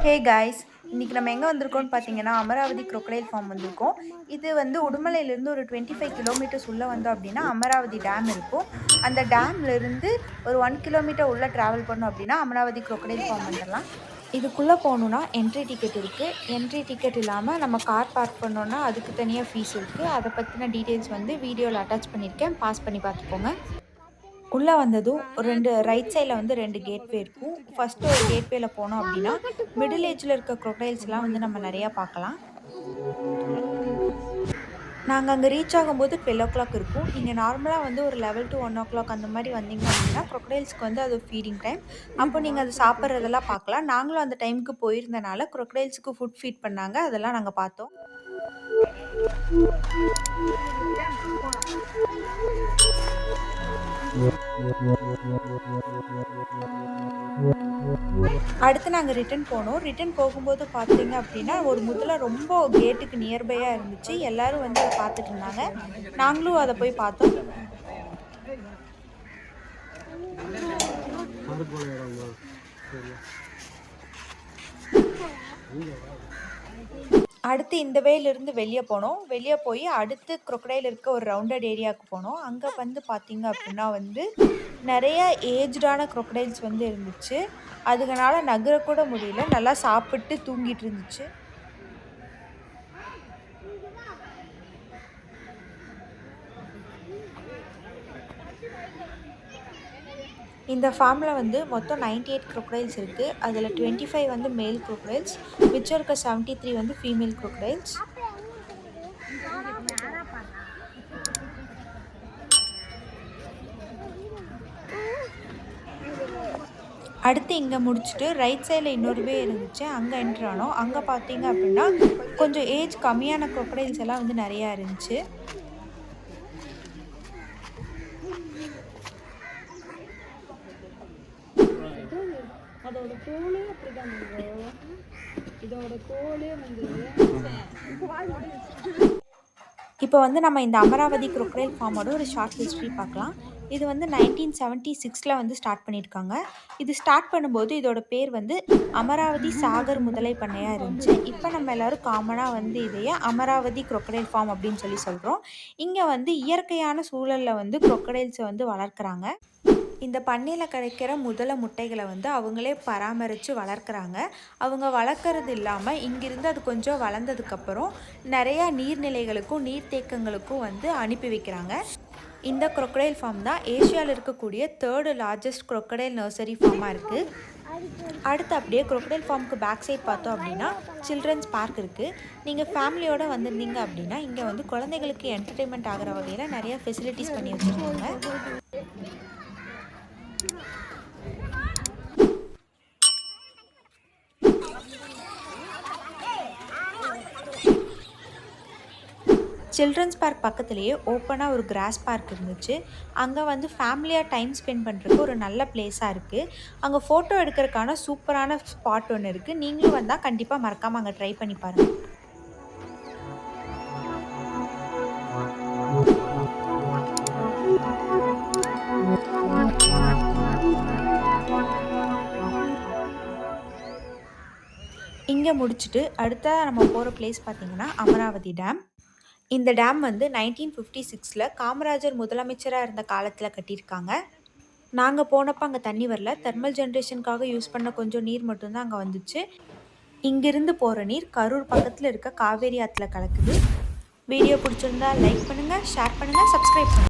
Hey guys, இன்னைக்கு நம்ம எங்கே வந்திருக்கோம்னு பார்த்தீங்கன்னா அமராவதி crocodile ஃபார்ம் வந்திருக்கோம். இது வந்து உடுமலையிலேருந்து ஒரு 25 கிலோமீட்டர்ஸ் உள்ளே வந்தோம் அப்படின்னா அமராவதி டேம் இருக்கும். அந்த டேம்லேருந்து ஒரு 1 கிலோமீட்டர் உள்ளே ட்ராவல் பண்ணோம் அப்படின்னா அமராவதி crocodile ஃபார்ம் வந்துடலாம். இதுக்குள்ளே போகணுன்னா என்ட்ரி டிக்கெட் இருக்குது. என்ட்ரி டிக்கெட் இல்லாமல் நம்ம கார் பார்க் பண்ணோன்னா அதுக்கு தனியாக ஃபீஸ் இருக்குது. அதை பற்றின டீட்டெயில்ஸ் வந்து வீடியோவில் அட்டாச் பண்ணியிருக்கேன், பாஸ் பண்ணி பார்த்துக்கோங்க. உள்ளே வந்ததும் 2 ரைட் சைடில் வந்து 2 கேட்வே இருக்கும். ஃபஸ்ட்டு ஒரு கேட்வேல போனோம் அப்படின்னா மிடில் ஏஜில் இருக்க க்ரொக்கைல்ஸ்லாம் வந்து நம்ம நிறையா பார்க்கலாம். நாங்கள் அங்கே ரீச் ஆகும்போது 12 இருக்கும். நீங்கள் நார்மலாக வந்து ஒரு 11 to 1 அந்த மாதிரி வந்தீங்க அப்படின்னா க்ரொக்கைல்ஸ்க்கு வந்து அது ஃபீடிங் டைம். அப்போ நீங்கள் அது சாப்பிட்றதெல்லாம் பார்க்கலாம். நாங்களும் அந்த டைமுக்கு போயிருந்தனால க்ரொக்கைல்ஸுக்கு ஃபுட் ஃபீட் பண்ணாங்க, அதெல்லாம் நாங்கள் பார்த்தோம். அடுத்து நாங்கள் ரிட்டன் போனோம். ரிட்டன் போகும்போது பார்த்தீங்க அப்படின்னா ஒரு முதல்ல ரொம்ப கேட்டுக்கு நியர்பையாக இருந்துச்சு. எல்லாரும் வந்து அதை பார்த்துட்டு இருந்தாங்க. நாங்களும் அதை போய் பார்த்தோம். அடுத்து இந்த வேலிருந்து வெளியே போனோம். வெளியே போய் அடுத்து crocodile இருக்க ஒரு ரவுண்டட் ஏரியாவுக்கு போனோம். அங்கே வந்து பார்த்தீங்க அப்படின்னா வந்து நிறையா ஏஜ்டான crocodiles வந்து இருந்துச்சு. அதுகனால நகரக்கூட முடியல, நல்லா சாப்பிட்டு தூங்கிட்டு இருந்துச்சு. இந்த ஃபார்மில் வந்து மொத்தம் 98 crocodiles இருக்குது. அதில் 25 வந்து மேல் crocodiles, மிச்சம் இருக்க 73 வந்து ஃபீமேல் crocodiles. அடுத்து இங்கே முடிச்சுட்டு ரைட் சைடில் இன்னொரு வே இருந்துச்சு, அங்கே என்ட்ரு ஆனோம். அங்கே பார்த்தீங்க அப்படின்னா கொஞ்சம் ஏஜ் கம்மியான crocodiles எல்லாம் வந்து நிறையா இருந்துச்சு. அதோட கோலே அப்படிதான், இதோட கோலே வந்து இப்போ வந்து நம்ம இந்த அமராவதி crocodile ஃபார்மோட ஒரு ஷார்ட் ஹிஸ்ட்ரி பார்க்கலாம். இது வந்து 1976 வந்து ஸ்டார்ட் பண்ணியிருக்காங்க. இது ஸ்டார்ட் பண்ணும்போது இதோட பேர் வந்து அமராவதி சாகர் முதலை பண்ணையாக இருந்துச்சு. இப்போ நம்ம எல்லோரும் காமனாக வந்து இதையே அமராவதி crocodile ஃபார்ம் அப்படின்னு சொல்கிறோம். இங்கே வந்து இயற்கையான சூழலில் வந்து crocodiles வந்து வளர்க்குறாங்க. இந்த பண்ணையில் கிடைக்கிற முதல முட்டைகளை வந்து அவங்களே பராமரித்து வளர்க்குறாங்க. அவங்க வளர்க்குறது இல்லாமல் இங்கிருந்து அது கொஞ்சம் வளர்ந்ததுக்கப்புறம் நிறையா நீர்நிலைகளுக்கும் நீர்த்தேக்கங்களுக்கும் வந்து அனுப்பி வைக்கிறாங்க. இந்த crocodile ஃபார்ம் தான் ஏஷியாவில் இருக்கக்கூடிய 3rd லார்ஜஸ்ட் crocodile நர்சரி ஃபார்மாக இருக்குது. அடுத்து அப்படியே crocodile ஃபார்முக்கு பேக் சைட் பார்த்தோம் அப்படின்னா சில்ட்ரன்ஸ் பார்க் இருக்குது. நீங்கள் ஃபேமிலியோடு வந்திருந்தீங்க அப்படின்னா இங்கே வந்து குழந்தைகளுக்கு என்டர்டெயின்மெண்ட் ஆகிற வகையில் நிறையா ஃபெசிலிட்டிஸ் பண்ணி வச்சுருக்காங்க. சில்ட்ரன்ஸ் பார்க் பக்கத்துலேயே ஓப்பனாக ஒரு கிராஸ் பார்க் இருந்துச்சு. அங்கே வந்து ஃபேமிலியாக டைம் ஸ்பெண்ட் பண்ணுறதுக்கு ஒரு நல்ல பிளேஸாக இருக்குது. அங்கே ஃபோட்டோ எடுக்கிறதுக்கான சூப்பரான ஸ்பாட் ஒன்று இருக்குது. நீங்களும் வந்தால் கண்டிப்பாக மறக்காமல் அங்கே ட்ரை பண்ணி பாருங்கள். இங்கே முடிச்சுட்டு அடுத்ததாக நம்ம போகிற பிளேஸ் பார்த்திங்கன்னா அமராவதி டேம். இந்த டேம் வந்து 1956 காமராஜர் முதலமைச்சராக இருந்த காலத்தில் கட்டியிருக்காங்க. நாங்கள் போனப்போ அங்கே தண்ணி வரல, தெர்மல் ஜென்ரேஷனுக்காக யூஸ் பண்ண கொஞ்சம் நீர் மட்டும்தான் அங்கே வந்துச்சு. இங்கிருந்து போகிற நீர் கரூர் பக்கத்தில் இருக்க காவேரி ஆற்றுல கலக்குது. வீடியோ பிடிச்சிருந்தா லைக் பண்ணுங்கள், ஷேர் பண்ணுங்கள், சப்ஸ்கிரைப் பண்ணுங்கள்.